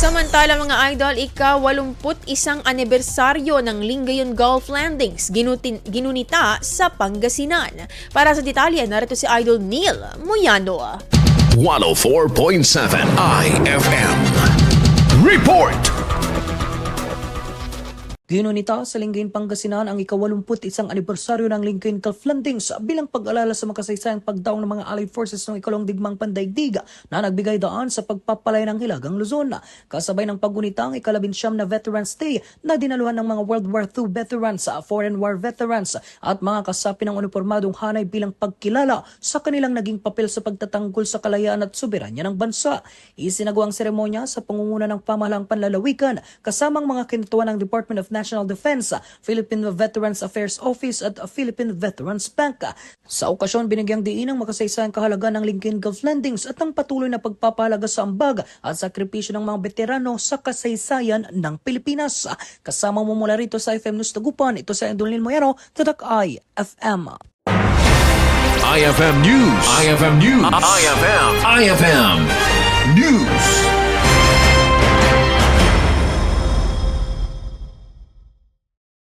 Samantala mga idol, Ika-81 Anibersaryo ng Lingayen Gulf Landings, Ginunita sa Pangasinan. Para sa detalye, narito si Idol Neil Muyano. 104.7 IFM. Report! Ginunita sa Lingayen, Pangasinan ang ika-81 anibersaryo ng Lingayen Gulf Landings bilang pag-alala sa makasaysayang pagdaong ng mga Allied Forces noong ikalawang digmaang pandaigdig na nagbigay daan sa pagpapalaya ng Hilagang Luzon. Kasabay ng paggunita ang ika-19 na Veterans Day na dinaluhan ng mga World War II veterans, Foreign War veterans at mga kasapi ng uniformadong hanay bilang pagkilala sa kanilang naging papel sa pagtatanggol sa kalayaan at soberanya ng bansa. Isinagawa ang seremonya sa pangunguna ng pamahalaang panlalawigan kasamang mga kinutuan ng Department of National Defense, Philippine Veterans Affairs Office at Philippine Veterans Bank. Sa okasyon, binigyang diin ang makasaysayang kahalagaan ng Lingayen Gulf Landings at ang patuloy na pagpapahalaga sa ambag at sakripisyo ng mga veterano sa kasaysayan ng Pilipinas. Kasama mo mula rito sa IFM News Tagupan, ito sa Idol Neil Muyano, Tadak IFM. IFM News. IFM News. IFM News.